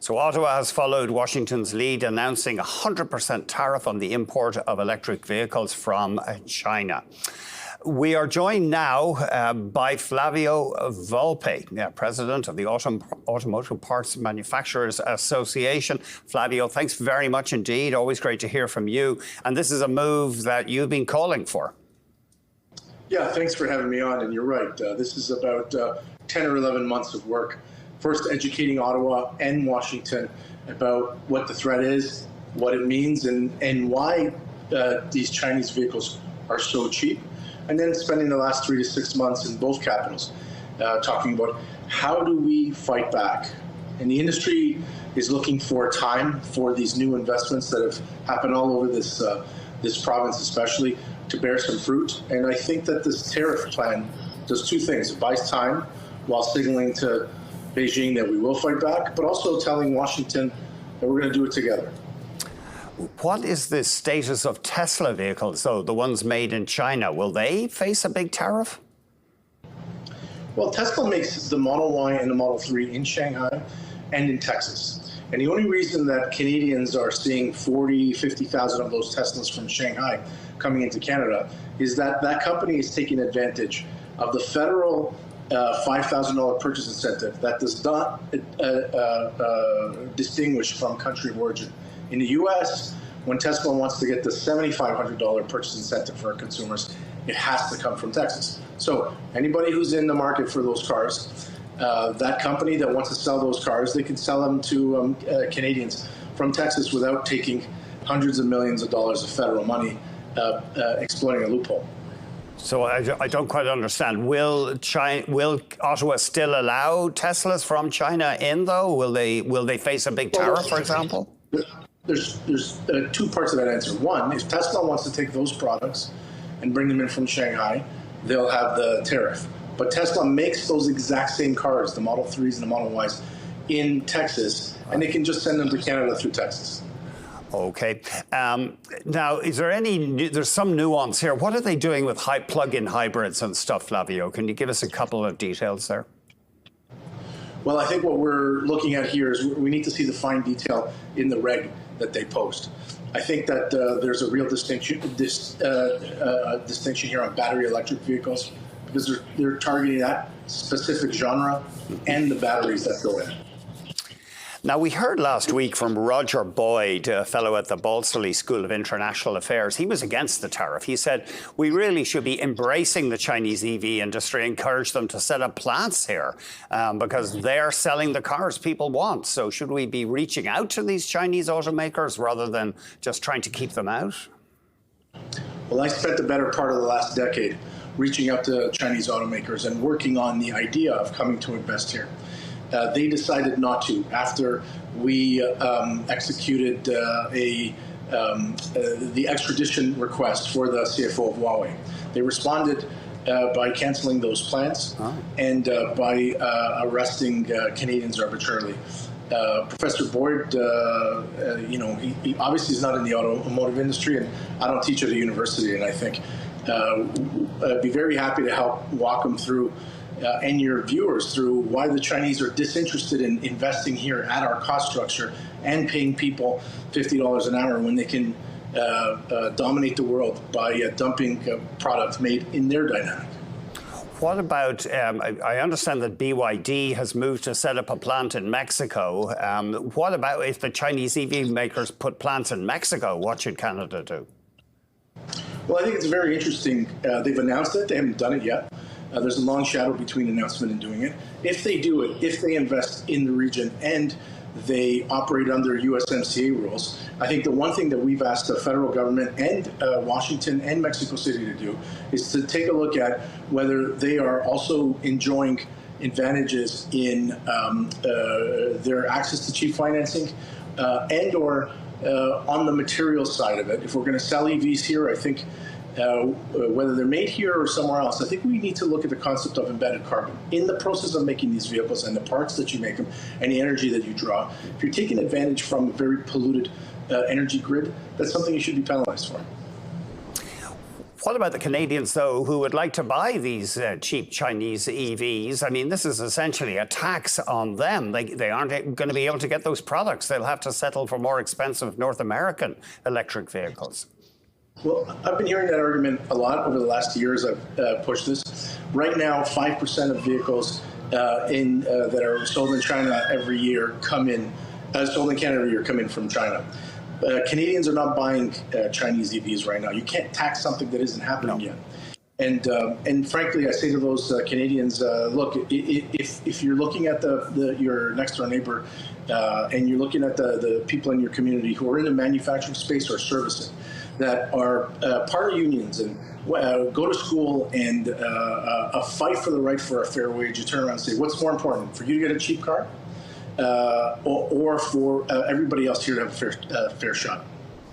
So Ottawa has followed Washington's lead, announcing a 100% tariff on the import of electric vehicles from China. We are joined now by Flavio Volpe, president of the Automotive Parts Manufacturers Association. Flavio, thanks very much indeed. Always great to hear from you. And this is a move that you've been calling for. Yeah, thanks for having me on. And you're right. This is about 10 or 11 months of work. First, educating Ottawa and Washington about what the threat is, what it means, and why these Chinese vehicles are so cheap. And then spending the last 3 to 6 months in both capitals talking about how do we fight back. And the industry is looking for time for these new investments that have happened all over this province, especially, to bear some fruit. And I think that this tariff plan does two things. It buys time while signaling to Beijing that we will fight back, but also telling Washington that we're going to do it together. What is the status of Tesla vehicles, though, the ones made in China? Will they face a big tariff? Well, Tesla makes the Model Y and the Model 3 in Shanghai and in Texas. And the only reason that Canadians are seeing 40, 50,000 of those Teslas from Shanghai coming into Canada is that that company is taking advantage of the federal $5,000 purchase incentive that does not distinguish from country of origin. In the U.S., when Tesla wants to get the $7,500 purchase incentive for consumers, it has to come from Texas. So anybody who's in the market for those cars, that company that wants to sell those cars, they can sell them to Canadians from Texas without taking hundreds of millions of dollars of federal money, exploiting a loophole. So I don't quite understand. Will Ottawa still allow Teslas from China in, though? Will they face a big tariff, for example? There's two parts of that answer. One, if Tesla wants to take those products and bring them in from Shanghai, they'll have the tariff. But Tesla makes those exact same cars, the Model 3s and the Model Ys, in Texas, and they can just send them to Canada through Texas. Okay. Now, is there there's some nuance here. What are they doing with plug-in hybrids and stuff, Flavio? Can you give us a couple of details there? Well, I think what we're looking at here is we need to see the fine detail in the reg that they post. I think that there's a real distinction here on battery electric vehicles because they're targeting that specific genre and the batteries that go in. Now, we heard last week from Roger Boyd, a fellow at the Balsillie School of International Affairs. He was against the tariff. He said, we really should be embracing the Chinese EV industry, encourage them to set up plants here because they're selling the cars people want. So should we be reaching out to these Chinese automakers rather than just trying to keep them out? Well, I spent the better part of the last decade reaching out to Chinese automakers and working on the idea of coming to invest here. They decided not to after we executed the extradition request for the CFO of Huawei. They responded by canceling those plans and by arresting Canadians arbitrarily. Professor Boyd, he obviously is not in the automotive industry, and I don't teach at a university, and I think I'd be very happy to help walk him through and your viewers through why the Chinese are disinterested in investing here at our cost structure and paying people $50 an hour when they can dominate the world by dumping products made in their dynamic. What about, I understand that BYD has moved to set up a plant in Mexico. What about if the Chinese EV makers put plants in Mexico? What should Canada do? Well, I think it's very interesting. They've announced it. They haven't done it yet. There's a long shadow between announcement and doing it. If they do it, if they invest in the region and they operate under USMCA rules, I think the one thing that we've asked the federal government and Washington and Mexico City to do is to take a look at whether they are also enjoying advantages in their access to cheap financing and or on the material side of it. If we're going to sell EVs here, I think whether they're made here or somewhere else, I think we need to look at the concept of embedded carbon in the process of making these vehicles and the parts that you make them and the energy that you draw. If you're taking advantage from a very polluted energy grid, that's something you should be penalized for. What about the Canadians, though, who would like to buy these cheap Chinese EVs? I mean, this is essentially a tax on them. They aren't going to be able to get those products. They'll have to settle for more expensive North American electric vehicles. Well, I've been hearing that argument a lot over the last years. I've pushed this. Right now, 5% of vehicles that are sold in China every year sold in Canada every year come in from China. Canadians are not buying Chinese EVs right now. You can't tax something that isn't happening yet. And frankly, I say to those Canadians, look, if you're looking at your next door neighbor and you're looking at the people in your community who are in the manufacturing space or servicing, that are part of unions and go to school and fight for the right for a fair wage, you turn around and say, what's more important, for you to get a cheap car or for everybody else here to have a fair shot?